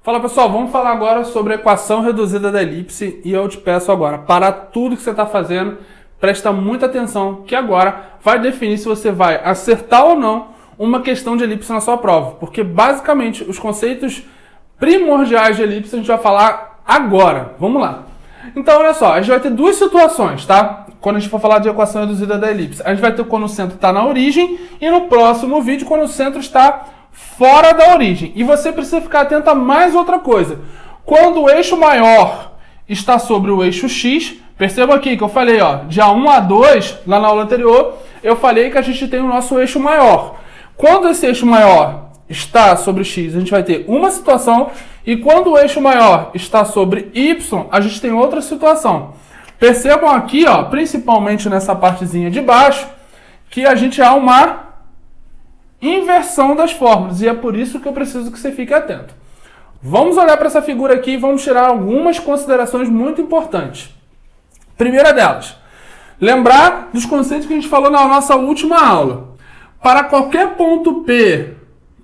Fala pessoal, vamos falar agora sobre a equação reduzida da elipse e eu te peço agora, para tudo que você está fazendo, presta muita atenção que agora vai definir se você vai acertar ou não uma questão de elipse na sua prova, porque basicamente os conceitos primordiais de elipse a gente vai falar agora. Vamos lá. Então olha só, a gente vai ter duas situações, tá? Quando a gente for falar de equação reduzida da elipse, a gente vai ter quando o centro está na origem e no próximo vídeo quando o centro está fora da origem. E você precisa ficar atento a mais outra coisa. Quando o eixo maior está sobre o eixo X, perceba aqui que eu falei, ó, de A1 a 2, lá na aula anterior, eu falei que a gente tem o nosso eixo maior. Quando esse eixo maior está sobre X, a gente vai ter uma situação, e quando o eixo maior está sobre Y, a gente tem outra situação. Percebam aqui, ó, principalmente nessa partezinha de baixo, que a gente há uma inversão das fórmulas, e é por isso que eu preciso que você fique atento. Vamos olhar para essa figura aqui e vamos tirar algumas considerações muito importantes. Primeira delas, lembrar dos conceitos que a gente falou na nossa última aula. Para qualquer ponto P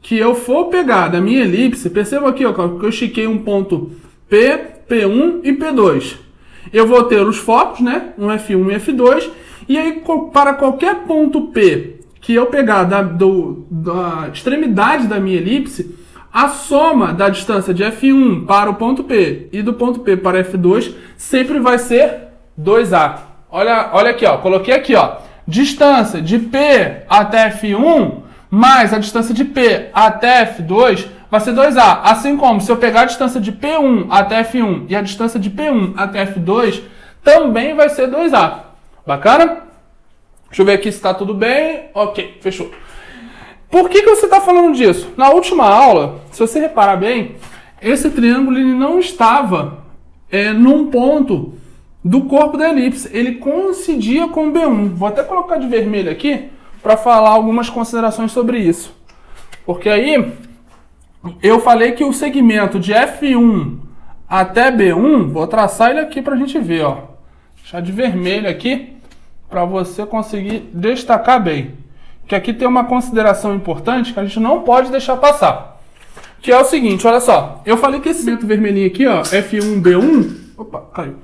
que eu for pegar da minha elipse, perceba aqui ó, que eu estiquei um ponto P, P1 e P2. Eu vou ter os focos, né? Um F1 e F2, e aí para qualquer ponto P que eu pegar da extremidade da minha elipse, a soma da distância de F1 para o ponto P e do ponto P para F2 sempre vai ser 2A. Olha aqui, ó, coloquei aqui, ó, distância de P até F1 mais a distância de P até F2 vai ser 2A. Assim como se eu pegar a distância de P1 até F1 e a distância de P1 até F2 também vai ser 2A. Bacana? Deixa eu ver aqui se está tudo bem. Ok, fechou. Por que você está falando disso? Na última aula, se você reparar bem, esse triângulo ele não estava num ponto do corpo da elipse. Ele coincidia com o B1. Vou até colocar de vermelho aqui para falar algumas considerações sobre isso. Porque aí eu falei que o segmento de F1 até B1, vou traçar ele aqui para a gente ver. Ó. Deixar de vermelho aqui para você conseguir destacar bem. Que aqui tem uma consideração importante que a gente não pode deixar passar. Que é o seguinte, olha só. Eu falei que esse segmento vermelhinho aqui, ó, F1, B1... Opa, caiu.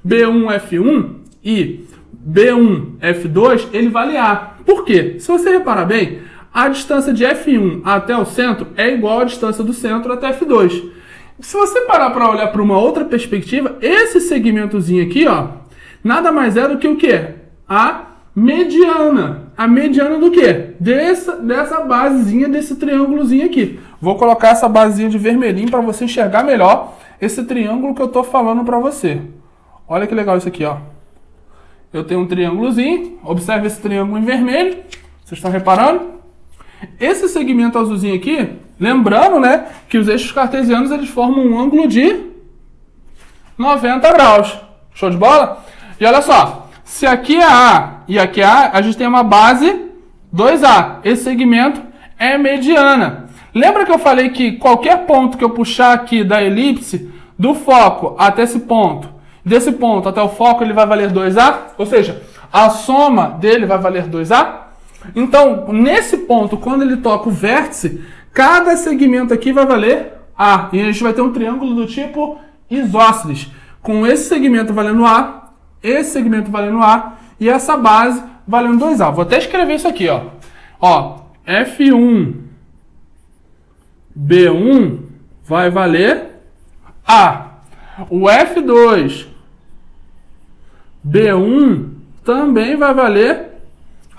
B1, F1 e B1, F2, ele vale A. Por quê? Se você reparar bem, a distância de F1 até o centro é igual à distância do centro até F2. Se você parar para olhar para uma outra perspectiva, esse segmentozinho aqui, ó, nada mais é do que o quê? A mediana. A mediana do quê? Dessa basezinha, desse triângulozinho aqui. Vou colocar essa basezinha de vermelhinho para você enxergar melhor esse triângulo que eu estou falando para você. Olha que legal isso aqui, ó. Eu tenho um triângulozinho. Observe esse triângulo em vermelho. Vocês estão reparando? Esse segmento azulzinho aqui, lembrando, né, que os eixos cartesianos eles formam um ângulo de 90 graus. Show de bola? E olha só. Se aqui é A e aqui é A, a gente tem uma base 2A. Esse segmento é mediana. Lembra que eu falei que qualquer ponto que eu puxar aqui da elipse, do foco até esse ponto, desse ponto até o foco, ele vai valer 2A? Ou seja, a soma dele vai valer 2A? Então, nesse ponto, quando ele toca o vértice, cada segmento aqui vai valer A. E a gente vai ter um triângulo do tipo isósceles, com esse segmento valendo A, esse segmento valendo A e essa base valendo 2A. Vou até escrever isso aqui, ó. Ó, F1, B1 vai valer A. O F2, B1 também vai valer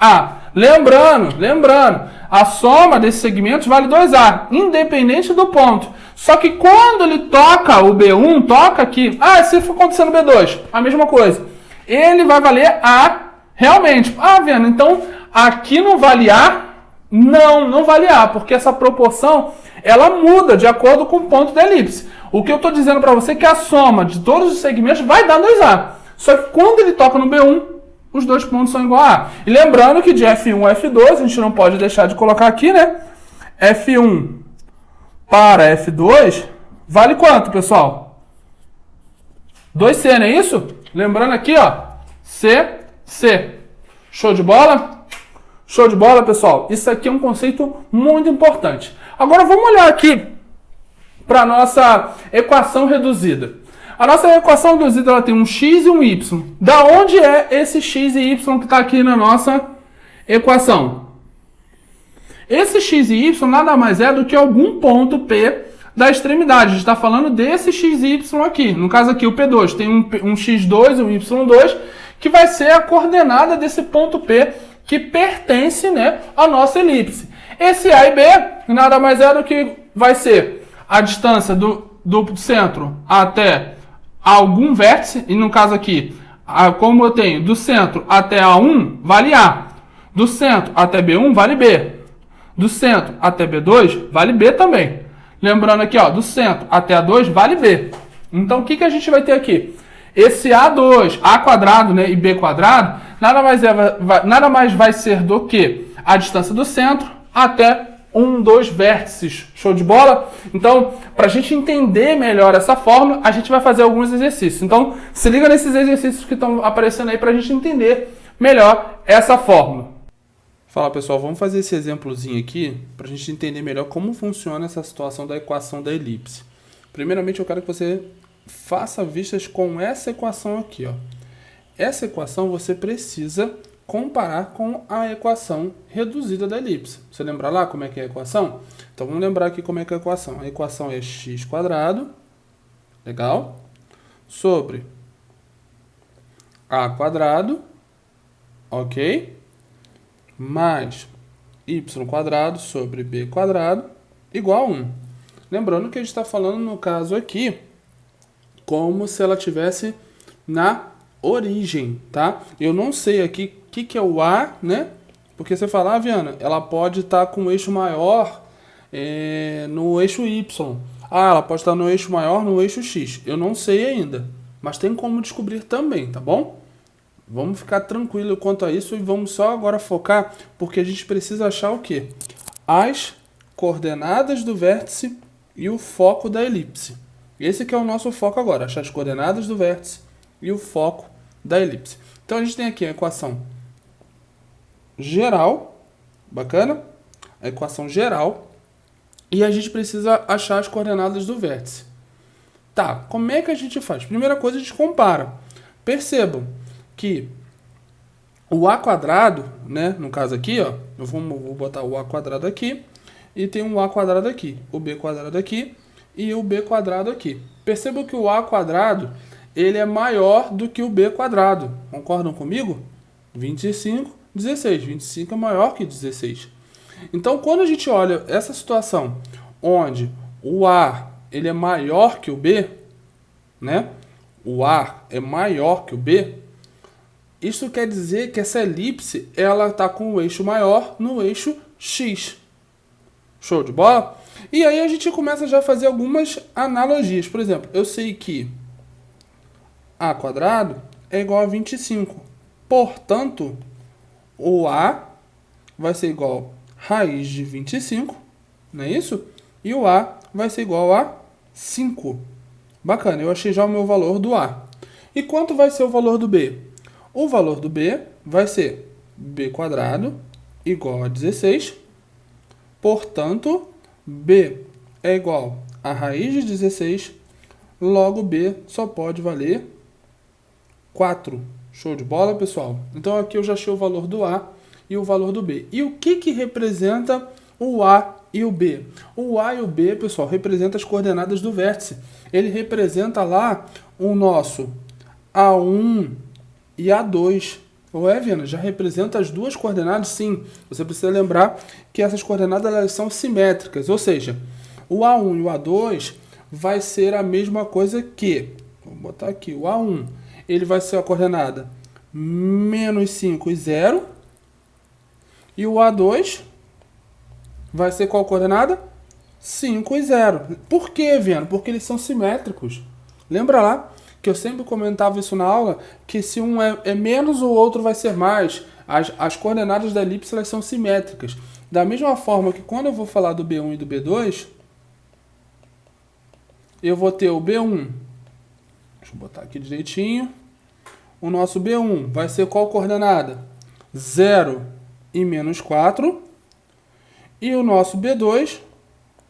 A. Lembrando, a soma desses segmentos vale 2A, independente do ponto. Só que quando ele toca o B1, toca aqui, se for acontecer no B2, a mesma coisa. Ele vai valer A realmente. Vendo, então aqui não vale A? Não vale A, porque essa proporção, ela muda de acordo com o ponto da elipse. O que eu estou dizendo para você é que a soma de todos os segmentos vai dar 2A. Só que quando ele toca no B1, os dois pontos são igual a A. E lembrando que de F1 a F2, a gente não pode deixar de colocar aqui, né? F1 para F2 vale quanto, pessoal? 2C, não é isso? Lembrando aqui, ó, C. Show de bola? Show de bola, pessoal? Isso aqui é um conceito muito importante. Agora vamos olhar aqui para a nossa equação reduzida. A nossa equação reduzida ela tem um x e um y. Da onde é esse x e y que está aqui na nossa equação? Esse x e y nada mais é do que algum ponto P da extremidade. A gente está falando desse x e y aqui. No caso aqui, o P2 tem um x2 e um y2, que vai ser a coordenada desse ponto P que pertence, né, à nossa elipse. Esse A e B nada mais é do que vai ser a distância do centro até algum vértice, e no caso aqui, como eu tenho do centro até A1, vale A. Do centro até B1, vale B. Do centro até B2, vale B também. Lembrando aqui, ó, do centro até A2, vale B. Então, o que a gente vai ter aqui? Esse A2, A quadrado, né, e B quadrado, nada mais vai ser do que a distância do centro até dois vértices. Show de bola? Então, para a gente entender melhor essa fórmula, a gente vai fazer alguns exercícios. Então, se liga nesses exercícios que estão aparecendo aí para a gente entender melhor essa fórmula. Fala pessoal, vamos fazer esse exemplozinho aqui para a gente entender melhor como funciona essa situação da equação da elipse. Primeiramente, eu quero que você faça vistas com essa equação aqui, ó. Essa equação você precisa comparar com a equação reduzida da elipse. Você lembra lá como é que é a equação? Então vamos lembrar aqui como é que é a equação. A equação é x quadrado, legal, sobre a quadrado, ok, mais y quadrado sobre b quadrado igual a 1. Lembrando que a gente está falando no caso aqui como se ela tivesse na origem, tá? Eu não sei aqui o que é o A, né? Porque você fala, Viana, ela pode estar com o eixo maior no eixo Y. Ah, ela pode estar no eixo maior no eixo X. Eu não sei ainda, mas tem como descobrir também, tá bom? Vamos ficar tranquilo quanto a isso e vamos só agora focar, porque a gente precisa achar o quê? As coordenadas do vértice e o foco da elipse. Esse que é o nosso foco agora, achar as coordenadas do vértice e o foco da elipse. Então a gente tem aqui a equação geral, bacana? A equação geral, e a gente precisa achar as coordenadas do vértice. Tá, como é que a gente faz? Primeira coisa, a gente compara. Percebam que o a quadrado, né, no caso aqui, ó, vou botar o a quadrado aqui, e tem um a quadrado aqui, o b quadrado aqui, e o b quadrado aqui. Percebam que o a quadrado, ele é maior do que o b quadrado. Concordam comigo? 25, 16. 25 é maior que 16. Então, quando a gente olha essa situação, onde o a ele é maior que o b, né? O a é maior que o b, isso quer dizer que essa elipse ela está com o eixo maior no eixo x. Show de bola? E aí a gente começa já a fazer algumas analogias. Por exemplo, eu sei que a quadrado é igual a 25. Portanto, o a vai ser igual a raiz de 25, não é isso? E o a vai ser igual a 5. Bacana, eu achei já o meu valor do a. E quanto vai ser o valor do b? O valor do b vai ser b quadrado igual a 16. Portanto, b é igual a raiz de 16, logo b só pode valer 4. Show de bola, pessoal? Então aqui eu já achei o valor do a e o valor do b. E o que representa o a e o b? O a e o b, pessoal, representa as coordenadas do vértice. Ele representa lá o nosso a1 e a2. Ué, Viana, já representa as duas coordenadas? Sim. Você precisa lembrar que essas coordenadas elas são simétricas, ou seja, o A1 e o A2 vai ser a mesma coisa que, vou botar aqui, o A1, ele vai ser a coordenada menos 5 e 0, e o A2 vai ser qual coordenada? 5 e 0. Por que, Viana? Porque eles são simétricos. Lembra lá que eu sempre comentava isso na aula, que se um é menos, o outro vai ser mais. As coordenadas da elipse elas são simétricas. Da mesma forma que quando eu vou falar do B1 e do B2, eu vou ter o B1, deixa eu botar aqui direitinho, o nosso B1 vai ser qual coordenada? 0 e menos 4. E o nosso B2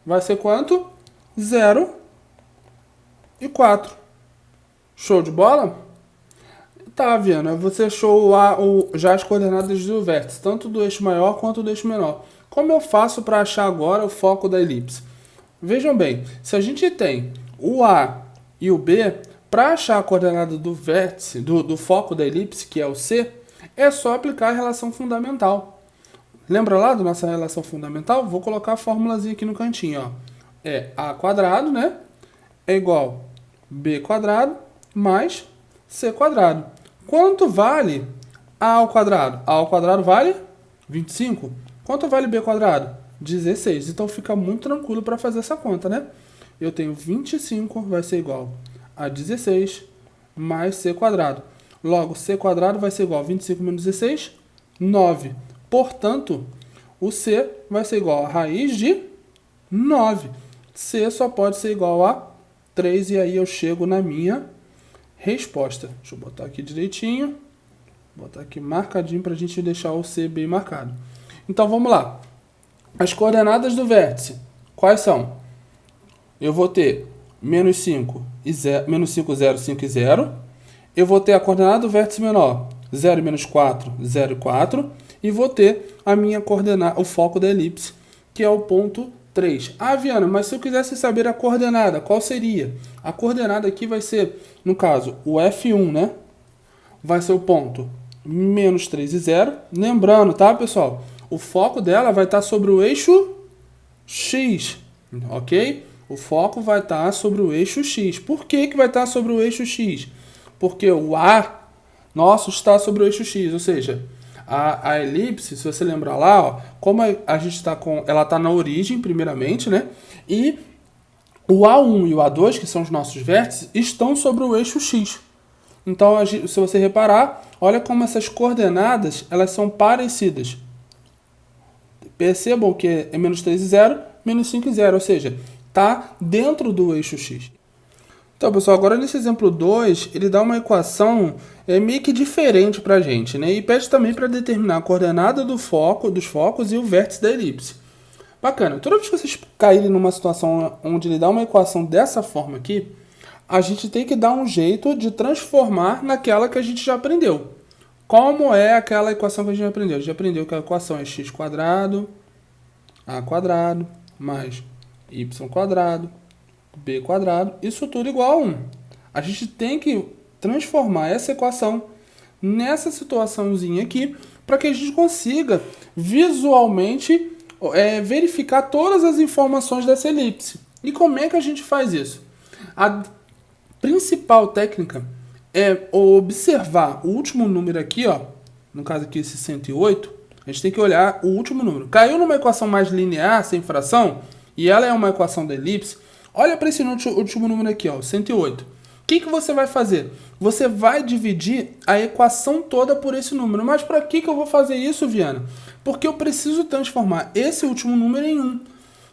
vai ser quanto? 0 e 4. Show de bola? Tá, Viana, você achou já as coordenadas do vértice, tanto do eixo maior quanto do eixo menor. Como eu faço para achar agora o foco da elipse? Vejam bem, se a gente tem o A e o B, para achar a coordenada do vértice, do foco da elipse, que é o C, é só aplicar a relação fundamental. Lembra lá da nossa relação fundamental? Vou colocar a fórmulazinha aqui no cantinho. Ó. É A quadrado, né? É igual B quadrado mais C quadrado. Quanto vale A ao quadrado? A ao quadrado vale 25. Quanto vale B quadrado? 16. Então fica muito tranquilo para fazer essa conta, né? Eu tenho 25 vai ser igual a 16 mais C quadrado. Logo, C quadrado vai ser igual a 25 menos 16, 9. Portanto, o C vai ser igual a raiz de 9. C só pode ser igual a 3 e aí eu chego na minha resposta. Deixa eu botar aqui direitinho. Botar aqui marcadinho para a gente deixar o C bem marcado. Então vamos lá. As coordenadas do vértice, quais são? Eu vou ter menos 5, menos 5, 0, 5 e 0. Eu vou ter a coordenada do vértice menor, 0 e menos 4, 0 e 4. E vou ter a minha coordenada, o foco da elipse, que é o ponto 3. Ah, Viana, mas se eu quisesse saber a coordenada, qual seria? A coordenada aqui vai ser, no caso, o F1, né? Vai ser o ponto menos 3 e 0. Lembrando, tá, pessoal? O foco dela vai estar sobre o eixo X, ok? O foco vai estar sobre o eixo X. Por que vai estar sobre o eixo X? Porque o A nosso está sobre o eixo X, ou seja, a elipse, se você lembrar lá, ó, como a gente está com... Ela está na origem, primeiramente, né? E o A1 e o A2, que são os nossos vértices, estão sobre o eixo X. Então, se você reparar, olha como essas coordenadas, elas são parecidas. Percebam que é menos 3 e 0, menos 5 e 0, ou seja, está dentro do eixo X. Então, pessoal, agora nesse exemplo 2, ele dá uma equação meio que diferente para a gente, né? E pede também para determinar a coordenada dos focos e o vértice da elipse. Bacana. Toda vez que vocês caírem numa situação onde ele dá uma equação dessa forma aqui, a gente tem que dar um jeito de transformar naquela que a gente já aprendeu. Como é aquela equação que a gente já aprendeu? A gente já aprendeu que a equação é x quadrado, a quadrado, mais y quadrado, b quadrado, isso tudo igual a 1. A gente tem que transformar essa equação nessa situaçãozinha aqui para que a gente consiga visualmente verificar todas as informações dessa elipse. E como é que a gente faz isso? A principal técnica é observar o último número aqui, ó, no caso aqui esse 108, a gente tem que olhar o último número. Caiu numa equação mais linear, sem fração, e ela é uma equação da elipse, olha para esse último número aqui, ó, 108. O que você vai fazer? Você vai dividir a equação toda por esse número. Mas para que eu vou fazer isso, Viana? Porque eu preciso transformar esse último número em 1.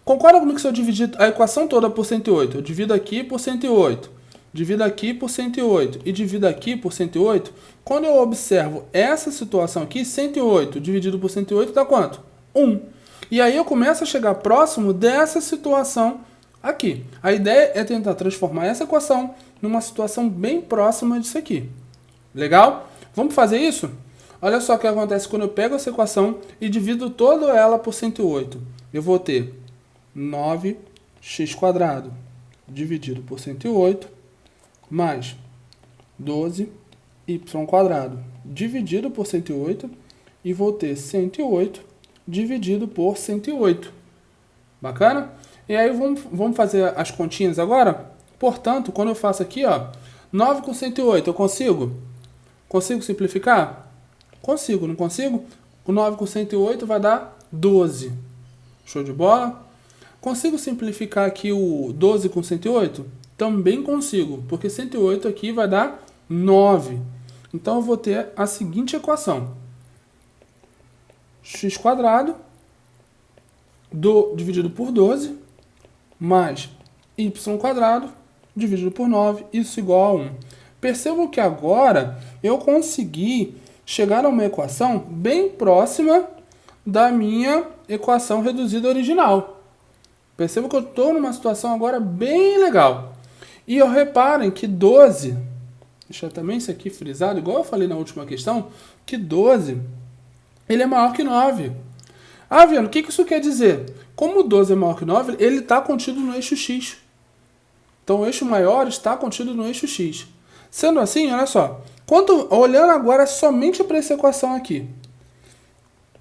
Concorda comigo que se eu dividir a equação toda por 108, eu divido aqui por 108, divido aqui por 108 e divido aqui por 108, quando eu observo essa situação aqui, 108 dividido por 108 dá quanto? 1. E aí eu começo a chegar próximo dessa situação aqui. A ideia é tentar transformar essa equação numa situação bem próxima disso aqui. Legal? Vamos fazer isso? Olha só o que acontece quando eu pego essa equação e divido toda ela por 108. Eu vou ter 9x² dividido por 108 mais 12y² dividido por 108 e vou ter 108 dividido por 108. Bacana? E aí vamos fazer as continhas agora? Portanto, quando eu faço aqui, ó, 9 com 108, eu consigo? Consigo simplificar? Consigo, não consigo? O 9 com 108 vai dar 12. Show de bola? Consigo simplificar aqui o 12 com 108? Também consigo, porque 108 aqui vai dar 9. Então eu vou ter a seguinte equação. x² dividido por 12 mais y² dividido por 9, isso igual a 1. Percebam que agora eu consegui chegar a uma equação bem próxima da minha equação reduzida original. Perceba que eu estou numa situação agora bem legal. E reparem que 12, deixa também isso aqui frisado, igual eu falei na última questão, que 12, ele é maior que 9. Ah, Viana, o que isso quer dizer? Como 12 é maior que 9, ele está contido no eixo X. Então, o eixo maior está contido no eixo X. Sendo assim, olha só, olhando agora somente para essa equação aqui,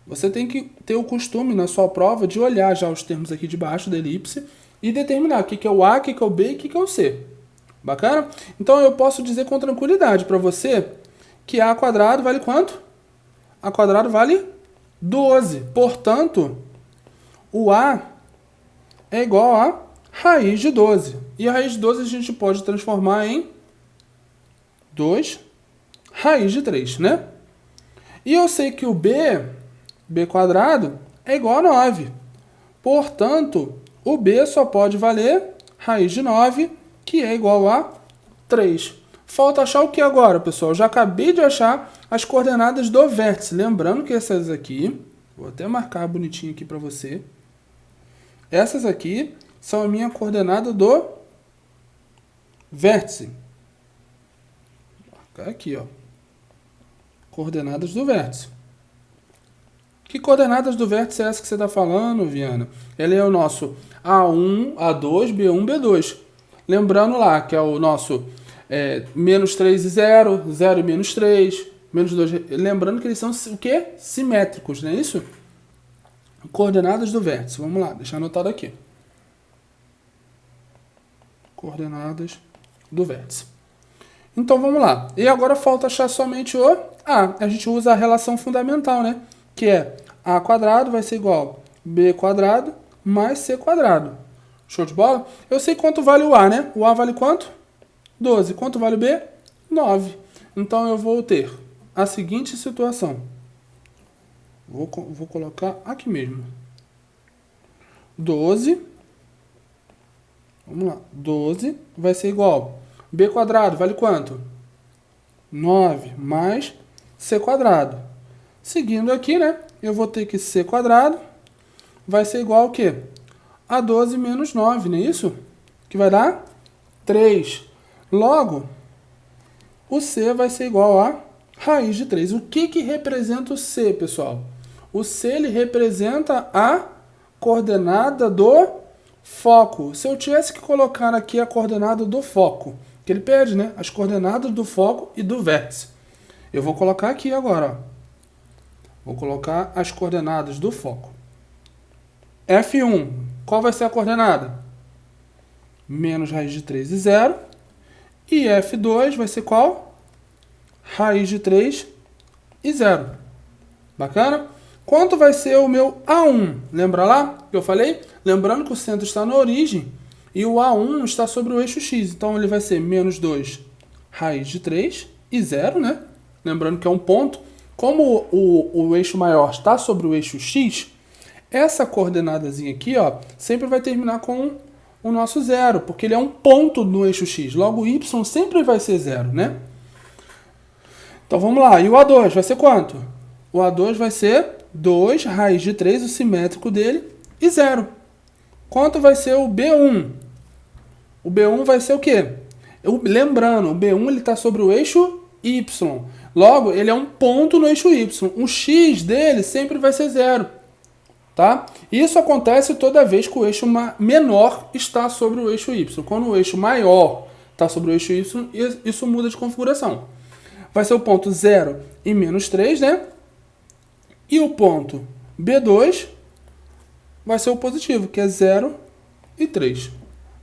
você tem que ter o costume na sua prova de olhar já os termos aqui de baixo da elipse e determinar o que é o A, o que é o B e o que é o C. Bacana? Então, eu posso dizer com tranquilidade para você que A quadrado vale quanto? A quadrado vale 12. Portanto, o A é igual a raiz de 12. E a raiz de 12 a gente pode transformar em 2 raiz de 3, né? E eu sei que o B quadrado, é igual a 9. Portanto, o B só pode valer raiz de 9, que é igual a 3. Falta achar o que agora, pessoal? Eu já acabei de achar as coordenadas do vértice. Lembrando que essas aqui, vou até marcar bonitinho aqui para você. Essas aqui são a minha coordenada do vértice. Vou marcar aqui, ó. Coordenadas do vértice. Que coordenadas do vértice é essa que você está falando, Viana? Ele é o nosso A1, A2, B1, B2. Lembrando lá que é o nosso menos 3 e 0, 0 e menos 3, menos 2. Lembrando que eles são o quê? Simétricos, não é isso? Coordenadas do vértice. Vamos lá, deixa anotado aqui. Coordenadas do vértice. Então vamos lá. E agora falta achar somente o A. A gente usa a relação fundamental, né? Que é A quadrado vai ser igual a B quadrado mais C quadrado. Show de bola? Eu sei quanto vale o A, né? O A vale quanto? 12. Quanto vale o B? 9. Então eu vou ter a seguinte situação. Vou colocar aqui mesmo. 12. Vamos lá. 12 vai ser igual a B quadrado vale quanto? 9 mais C quadrado. Seguindo aqui, né? Eu vou ter que C quadrado vai ser igual ao quê? A 12 menos 9, não é isso? Que vai dar 3. Logo, o C vai ser igual a raiz de 3. O que representa o C, pessoal? O C ele representa a coordenada do foco. Se eu tivesse que colocar aqui a coordenada do foco, que ele pede, né? As coordenadas do foco e do vértice. Eu vou colocar aqui agora, ó. Vou colocar as coordenadas do foco. F1, qual vai ser a coordenada? Menos raiz de 3 e 0. E F2 vai ser qual? Raiz de 3 e 0. Bacana? Quanto vai ser o meu A1? Lembra lá que eu falei? Lembrando que o centro está na origem e o A1 está sobre o eixo X. Então ele vai ser menos 2 raiz de 3 e 0, né? Lembrando que é um ponto. Como o eixo maior está sobre o eixo X, essa coordenadazinha aqui, ó, sempre vai terminar com o nosso 0, porque ele é um ponto no eixo X. Logo, o Y sempre vai ser 0, né? Então, vamos lá. E o A2 vai ser quanto? O A2 vai ser 2 raiz de 3, o simétrico dele, e 0. Quanto vai ser o B1? O B1 vai ser o quê? Lembrando, o B1 está sobre o eixo Y. Logo, ele é um ponto no eixo Y. O X dele sempre vai ser 0. Tá? Isso acontece toda vez que o eixo menor está sobre o eixo Y. Quando o eixo maior está sobre o eixo Y, isso muda de configuração. Vai ser o ponto 0 e menos 3, né? E o ponto B2 vai ser o positivo, que é 0 e 3.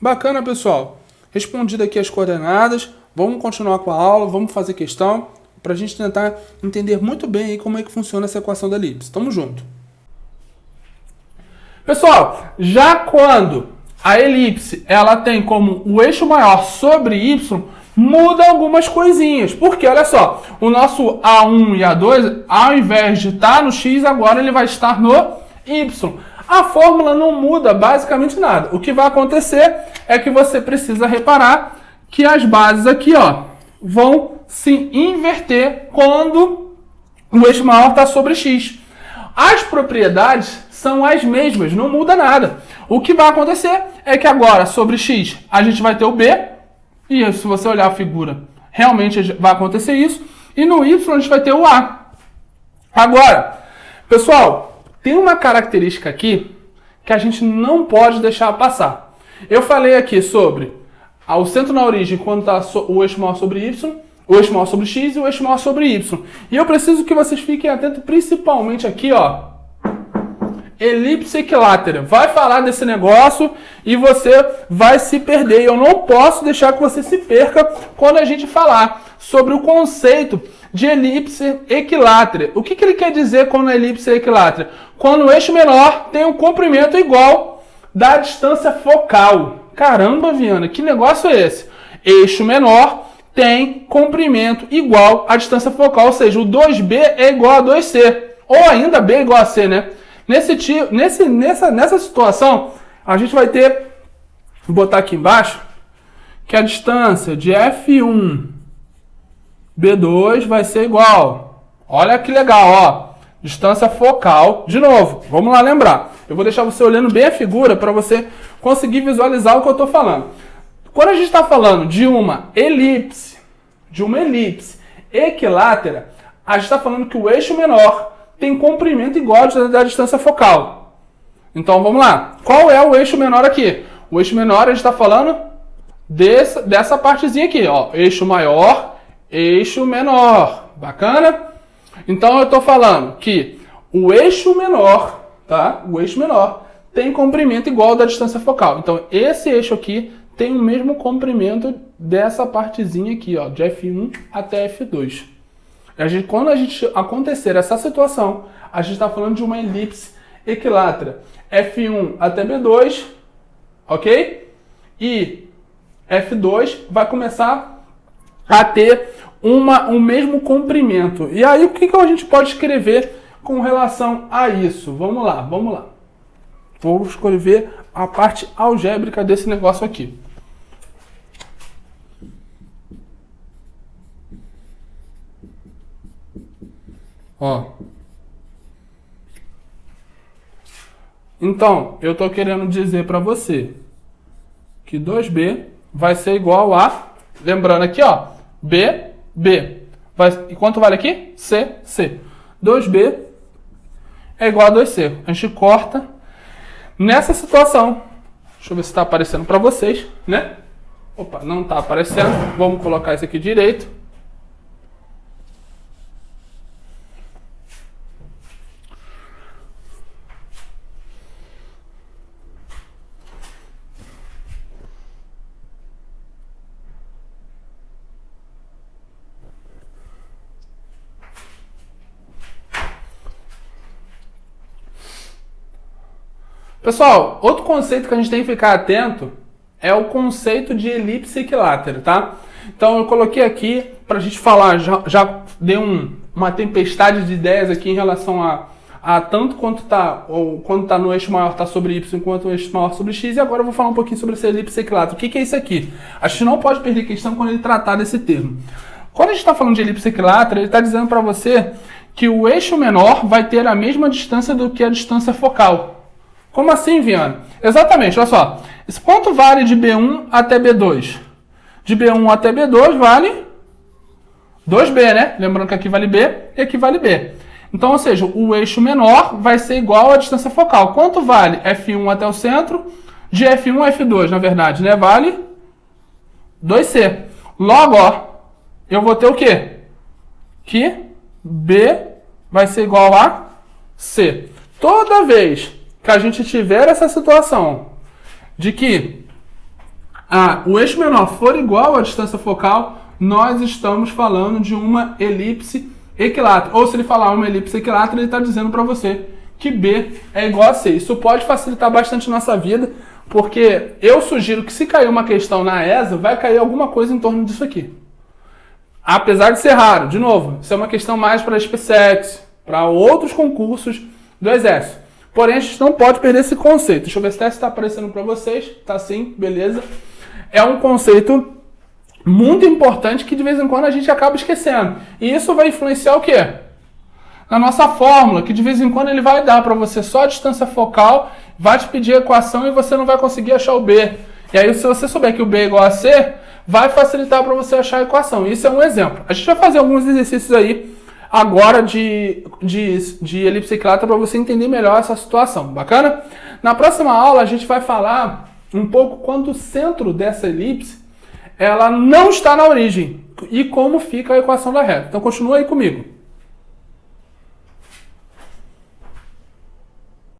Bacana, pessoal? Respondido aqui as coordenadas. Vamos continuar com a aula, vamos fazer questão, para a gente tentar entender muito bem aí como é que funciona essa equação da elipse. Tamo junto. Pessoal, já quando a elipse ela tem como o eixo maior sobre Y, muda algumas coisinhas. Porque, olha só, o nosso A1 e A2, ao invés de estar no X, agora ele vai estar no Y. A fórmula não muda basicamente nada. O que vai acontecer é que você precisa reparar que as bases aqui, ó, vão se inverter quando o eixo maior está sobre X. As propriedades são as mesmas, não muda nada. O que vai acontecer é que agora, sobre x, a gente vai ter o b, e se você olhar a figura, realmente vai acontecer isso, e no y a gente vai ter o a. Agora, pessoal, tem uma característica aqui que a gente não pode deixar passar. Eu falei aqui sobre o centro na origem quando está o eixo maior sobre y, o eixo maior sobre x e o eixo maior sobre y. E eu preciso que vocês fiquem atentos principalmente aqui, ó, elipse equilátera. Vai falar desse negócio e você vai se perder. Eu não posso deixar que você se perca quando a gente falar sobre o conceito de elipse equilátera. O que ele quer dizer quando a elipse é equilátera? Quando o eixo menor tem um comprimento igual da distância focal. Caramba, Viana, que negócio é esse? Eixo menor tem comprimento igual à distância focal, ou seja, o 2b é igual a 2c. Ou ainda b é igual a c, né? Nessa situação, a gente vai ter, vou botar aqui embaixo, que a distância de F1, B2 vai ser igual. Olha que legal, ó. Distância focal. De novo, vamos lá lembrar. Eu vou deixar você olhando bem a figura para você conseguir visualizar o que eu estou falando. Quando a gente está falando de uma elipse equilátera, a gente está falando que o eixo menor tem comprimento igual da distância focal. Então vamos lá. Qual é o eixo menor aqui? O eixo menor a gente está falando dessa partezinha aqui, ó. Eixo maior, eixo menor. Bacana? Então eu estou falando que o eixo menor, tá? O eixo menor tem comprimento igual da distância focal. Então esse eixo aqui tem o mesmo comprimento dessa partezinha aqui, ó, de F1 até F2. Quando a gente acontecer essa situação, a gente está falando de uma elipse equilátera. F1 até B2, ok? E F2 vai começar a ter o mesmo comprimento. E aí, o que a gente pode escrever com relação a isso? Vamos lá, vamos lá. Vou escrever a parte algébrica desse negócio aqui. Ó. Então, eu estou querendo dizer para você que 2b vai ser igual a, lembrando aqui, ó, b, b. E quanto vale aqui? c, c. 2b é igual a 2c. A gente corta nessa situação. Deixa eu ver se está aparecendo para vocês, né? Opa, não está aparecendo. Vamos colocar isso aqui direito. Pessoal, outro conceito que a gente tem que ficar atento é o conceito de elipse equilátera, tá? Então eu coloquei aqui para a gente falar, já dei uma tempestade de ideias aqui em relação a tanto quanto tá no eixo maior tá sobre y, quanto o eixo maior sobre x, e agora eu vou falar um pouquinho sobre essa elipse equilátera. O que é isso aqui? A gente não pode perder questão quando ele tratar desse termo. Quando a gente está falando de elipse equilátera, ele está dizendo para você que o eixo menor vai ter a mesma distância do que a distância focal. Como assim, Viana? Exatamente, olha só. Quanto vale de B1 até B2? De B1 até B2 vale 2B, né? Lembrando que aqui vale B e aqui vale B. Então, ou seja, o eixo menor vai ser igual à distância focal. Quanto vale F1 até o centro? De F1 a F2, na verdade, né? Vale 2C. Logo, ó, eu vou ter o quê? Que B vai ser igual a C. Toda vez que a gente tiver essa situação de que o eixo menor for igual à distância focal, nós estamos falando de uma elipse equilátera. Ou se ele falar uma elipse equilátera, ele está dizendo para você que B é igual a C. Isso pode facilitar bastante nossa vida, porque eu sugiro que se cair uma questão na ESA, vai cair alguma coisa em torno disso aqui. Apesar de ser raro, de novo, isso é uma questão mais para a SpaceX, para outros concursos do Exército. Porém, a gente não pode perder esse conceito. Deixa eu ver se está aparecendo para vocês. Tá sim, beleza. É um conceito muito importante que de vez em quando a gente acaba esquecendo. E isso vai influenciar o quê? na nossa fórmula, que de vez em quando ele vai dar para você só a distância focal, vai te pedir a equação e você não vai conseguir achar o B. E aí, se você souber que o B é igual a C, vai facilitar para você achar a equação. Isso é um exemplo. A gente vai fazer alguns exercícios aí agora de elipse equilátera para você entender melhor essa situação. Bacana? Na próxima aula, a gente vai falar um pouco quando o centro dessa elipse ela não está na origem e como fica a equação da reta. Então, continua aí comigo.